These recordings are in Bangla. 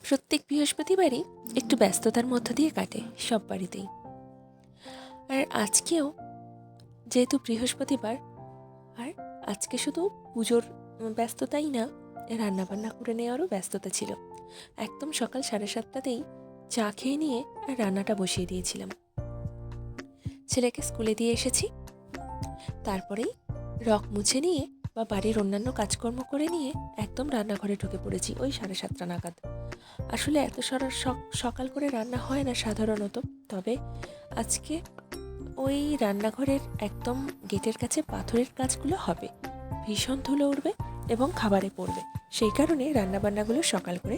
প্রত্যেক বৃহস্পতিবারই একটু ব্যস্ততার মধ্য দিয়ে কাটে সব বাড়িতেই। আর আজকেও যেহেতু বৃহস্পতিবার, আর আজকে শুধু পুজোর ব্যস্ততাই না, রান্নাবান্না করে নেওয়ারও ব্যস্ততা ছিল। একদম সকাল 7:30তেই চা খেয়ে নিয়ে আর রান্নাটা বসিয়ে দিয়েছিলাম। ছেলেকে স্কুলে দিয়ে এসেছি, তারপরেই রক মুছে নিয়ে বা বাড়ির অন্যান্য কাজকর্ম করে নিয়ে একদম রান্নাঘরে ঢুকে পড়েছি ওই 7:30 নাগাদ। আসলে এত সকাল করে রান্না হয় না সাধারণত, তবে আজকে ওই রান্নাঘরের একদম গেটের কাছে পাথরের কাজগুলো হবে, ভীষণ ধুলো উঠবে এবং খাবারে পড়বে, সেই কারণে রান্নাবান্নাগুলো সকাল করে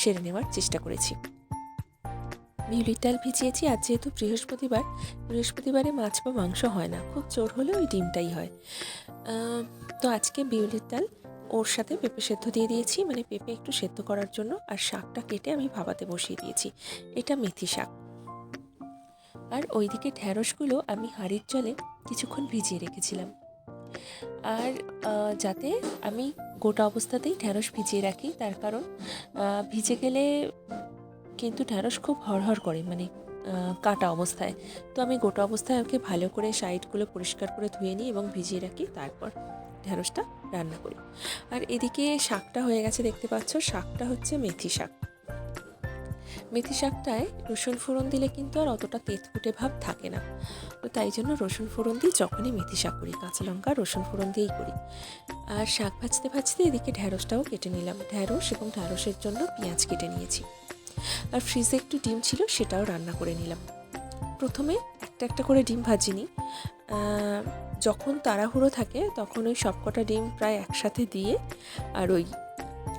সেরে নেওয়ার চেষ্টা করেছি। বিউলির ডাল ভিজিয়েছি। আজ যেহেতু বৃহস্পতিবারে মাছ বা মাংস হয় না, খুব জোর হলে ওই ডিমটাই হয়। তো আজকে বিউলির ডাল, ওর সাথে পেঁপে সেদ্ধ দিয়ে দিয়েছি, মানে পেঁপে একটু সেদ্ধ করার জন্য, আর শাকটা কেটে আমি ভাপাতে বসিয়ে দিয়েছি। এটা মেথি শাক। আর ওইদিকে ঢ্যাঁড়সগুলো আমি হাঁড়ির জলে কিছুক্ষণ ভিজিয়ে রেখেছিলাম। আর যাতে আমি গোটা অবস্থাতেই ঢ্যাঁড়স ভিজিয়ে রাখি, তার কারণ ভিজে গেলে কিন্তু ঢ্যাঁড়স খুব হড়হড় করে, মানে কাটা অবস্থায়। তো আমি গোটা অবস্থায় ওকে ভালো করে সাইডগুলো পরিষ্কার করে ধুয়ে নিই এবং ভিজিয়ে রাখি, তারপর ঢ্যাঁড়সটা রান্না করি। আর এদিকে শাকটা হয়ে গেছে, দেখতে পাচ্ছ। শাকটা হচ্ছে মেথি শাক। মেথি শাকটায় রসুন ফোড়ন দিলে কিন্তু আর অতটা তেতকুটে ভাব থাকে না, তো তাই জন্য রসুন ফোড়ন দিয়ে যখনই মেথি শাক করি, কাঁচা লঙ্কা রসুন ফোড়ন দিয়েই করি। আর শাক ভাজতে ভাজতে এদিকে ঢ্যাঁড়সটাও কেটে নিলাম। ঢ্যাঁড়স এবং ঢ্যাঁড়সের জন্য পেঁয়াজ কেটে নিয়েছি। আর ফ্রিজে একটু ডিম ছিল, সেটাও রান্না করে নিলাম। প্রথমে একটা একটা করে ডিম ভাজিনি, যখন তাড়াহুড়ো থাকে তখন ওই সবকটা ডিম প্রায় একসাথে দিয়ে আর ওই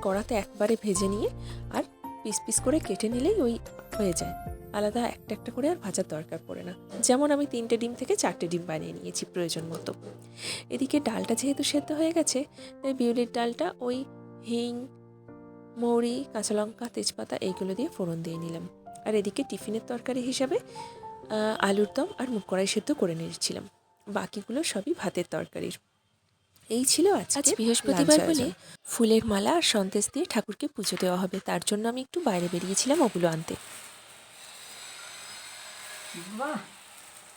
কড়াতে একবারে ভেজে নিয়ে আর পিস পিস করে কেটে নিলেই ওই হয়ে যায়। আলাদা একটা একটা করে আর ভাজার দরকার পড়ে না। যেমন আমি 3টে ডিম থেকে 4টে ডিম বানিয়ে নিয়েছি প্রয়োজন মতো। এদিকে ডালটা যেহেতু সেদ্ধ হয়ে গেছে, তাই বিউলির ডালটা ওই হিং, মৌরি, কাঁচা লঙ্কা, তেজপাতা এইগুলো দিয়ে ফোড়ন দিয়ে নিলাম। আর এদিকে টিফিনের তরকারি হিসাবে আলুর দম আর মুগ কড়াই সেদ্ধ করে নিয়েছিলাম। বাকিগুলো সবই ভাতের তরকারির। এই ছিল আজ বৃহস্পতিবার বলে ফুলের মালা আর সন্দেশ দিয়ে ঠাকুরকে পুজো দেওয়া হবে, তার জন্য আমি একটু বাইরে বেরিয়েছিলাম ওগুলো আনতে। বাহ,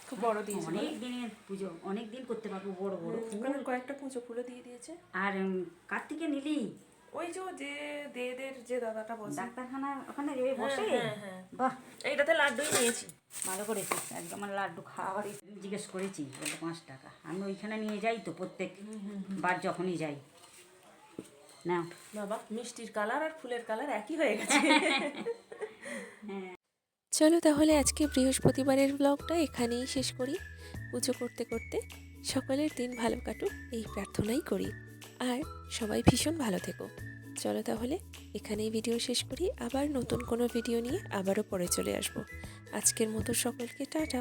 খুব বড় দিয়েছে, অনেক দিনের পুজো, অনেক দিন করতে পারবো। বড় বড় ফুল, কয়েকটা পুজো ফুলও দিয়ে দিয়েছে। আর কার্তিকে নিলি ওই যে দেদের যে দাদাটা বসে ডাক্তারখানার ওখানে রে বসে। বাহ, এইটাতে লাড্ডুই নিয়েছি। ভালো করেছিস। আজকে আমার লাড্ডু খাওয়ার জিজ্ঞেস করেছি, বলে 5 টাকা। আমি ওইখানে নিয়ে যাই তো প্রত্যেক বার যখনই যাই। না বাবা, মিষ্টির কালার আর ফুলের কালার একই হয়ে গেছে। চলো তাহলে আজকে বৃহস্পতিবারের ব্লগটা এখানেই শেষ করি। পুজো করতে করতে সকলের দিন ভালো কাটুক এই প্রার্থনাই করি, আর সবাই ভীষণ ভালো থেকো। চলো তাহলে এখানেই ভিডিও শেষ করি। আবার নতুন কোনো ভিডিও নিয়ে আবারও পরে চলে আসবো। আজকের মতো সকলকে টাটা।